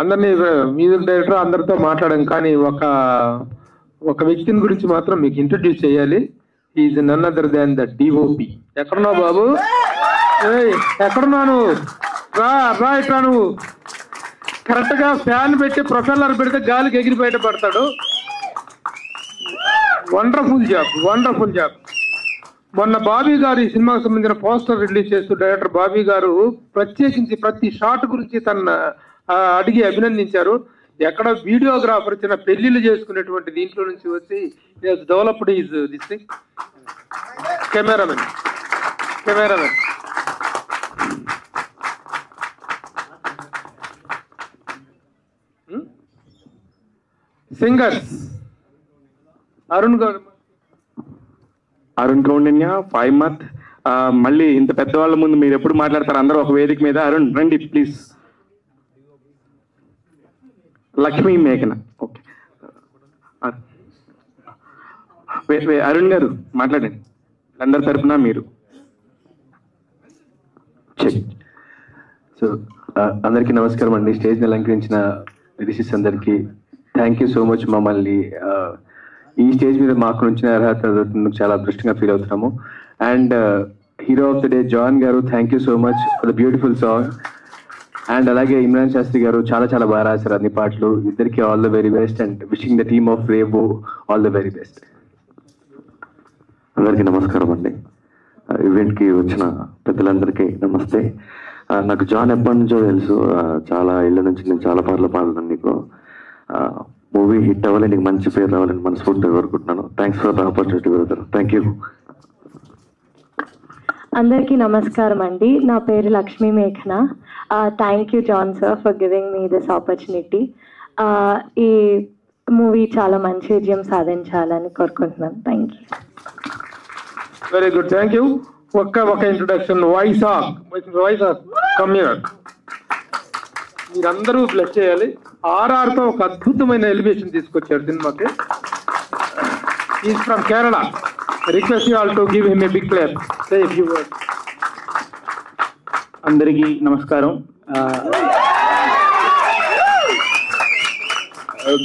అందరినీ music director అందరితో మాట్లాడాం, కానీ ఒక వ్యక్తిని గురించి మాత్రం మీకు ఇంట్రడ్యూస్ చేయాలి. Is none other than the DOP. ఎక్కడున్నావు బాబు? ఎక్కడున్నాను? రా ఇట్లా. నువ్వు కరెక్ట్ గా ఫ్యాన్ పెట్టి ప్రొఫెల్లర్ పెడితే గాలికి ఎగిరి బయట పడతాడు. Wonderful job. మొన్న బాబీ గారు ఈ సినిమాకు సంబంధించిన పోస్టర్ రిలీజ్ చేస్తూ డైరెక్టర్ బాబీ గారు ప్రత్యేకించి ప్రతి షాట్ గురించి తన అడిగి అభినందించారు. ఎక్కడ వీడియోగ్రాఫర్ చిన్న పెళ్లిళ్ళు చేసుకునేటువంటి దీంట్లో నుంచి వచ్చి developed is this thing. Cameramen singers Arun Kaundinya, ఫైమత్. మళ్ళీ ఇంత పెద్దవాళ్ళ ముందు మీరు ఎప్పుడు మాట్లాడతారు? అందరూ ఒక వేదిక మీద. అరుణ్ రండి ప్లీజ్. లక్ష్మీ మేఘన. ఓకే, అరుణ్ గారు మాట్లాడండి. అందరి తరఫున మీరు. సో అందరికీ నమస్కారం అండి. స్టేజ్ని అలంకరించిన రిషిస్ అందరికీ థ్యాంక్ యూ సో మచ్. మమ్మల్ని ఈ స్టేజ్ మీద మాకు నుంచిన అర్హత చాలా అదృష్టంగా ఫీల్ అవుతున్నాము. And hero of the day John గారు, thank you so much for the beautiful song. And అలాగే ఇమ్రాన్ శాస్త్రి గారు చాలా బాగా రాశారు అన్ని పాటలు. ఇద్దరికి all the very best and wishing the team of Revo all the very best. అందరికీ నమస్కారం అండి. ఈవెంట్కి వచ్చిన పెద్దలందరికీ నమస్తే. నాకు జాన్ ఎప్పటి నుంచో తెలుసు, చాలా ఏళ్ళ నుంచి నేను చాలా పాటలు పాడుతున్నాను. నీకు మూవీ హిట్ అవ్వాలి, నీకు మంచి పేరు రావాలని మనస్ఫూర్తిగా కోరుకుంటున్నాను. Thanks for the opportunity brother. Thank you. అందరికీ నమస్కారం అండి. నా పేరు లక్ష్మీ మేఘన. Thank you John sir for giving me this opportunity. ఈ మూవీ చాలా మంచి విజయం సాధించాలని కోరుకుంటున్నాను. థ్యాంక్ యూ. Very good, thank you. ఒక ఇంట్రొడక్షన్. Voice come here. మీరందరూ బ్లెస్ చేయాలి. ఆర్ఆర్తో ఒక అద్భుతమైన ఎలివేషన్ తీసుకొచ్చారు సినిమాకి. Is from Kerala. Request you all to give him a big clap. Say a few words. అందరికీ నమస్కారం.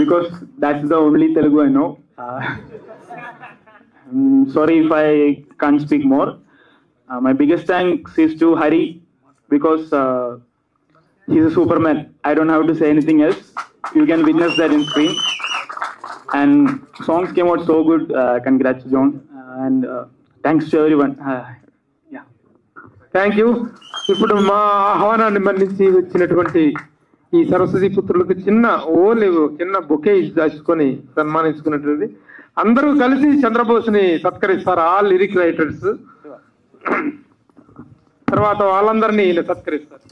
Because that's the only Telugu I know. Sorry if I can't speak more. My biggest thanks is to Hari because he's a Superman. I don't have to say anything else. You can witness that in screen. And songs came out so good. Congrats, John. And thanks to everyone. Yeah. Thank you. ఇప్పుడు మా ఆహ్వానాన్ని మన్నించి వచ్చినటువంటి ఈ సరస్వతి పుత్రులకు చిన్న bouquet దాచుకొని సన్మానించుకున్నటువంటి అందరూ కలిసి చంద్రబోస్ని సత్కరిస్తారు. All lyric writers. తర్వాత వాళ్ళందరినీ ఈయన సత్కరిస్తారు.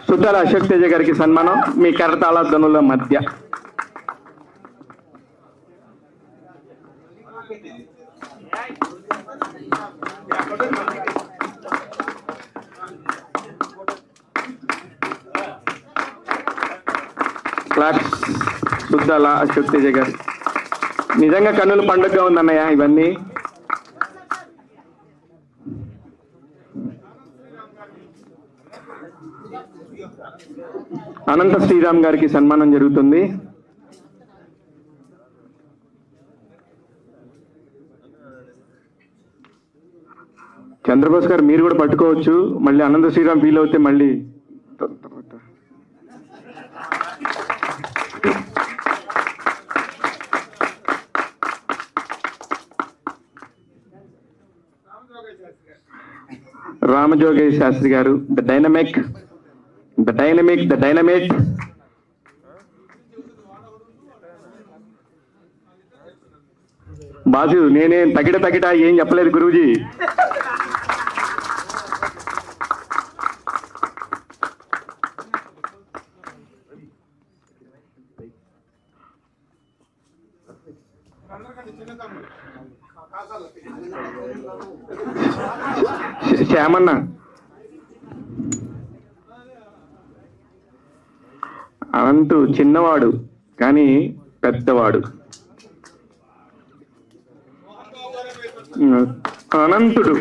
సుతాల అశోక్ తేజ గారికి సన్మానం మీ కరతాళ ధ్వనుల మధ్య. క్లాప్స్ సుతాల అశోక్ తేజ గారు. నిజంగా కన్నుల పండుగగా ఉందన్నయ్య ఇవన్నీ. అనంత శ్రీరామ్ గారికి సన్మానం జరుగుతుంది. చంద్రబోస్ గారు మీరు కూడా పట్టుకోవచ్చు. మళ్ళీ అనంత శ్రీరామ్ ఫీల్ అవుతే మళ్ళీ రామజోగేష్ శాస్త్రి గారు, the dynamic, the dynamic. Boss నేనేం తగిట ఏం చెప్పలేదు గురూజీ. శ్యామన్న, అనంతు చిన్నవాడు కానీ పెద్దవాడు. అనంతుడు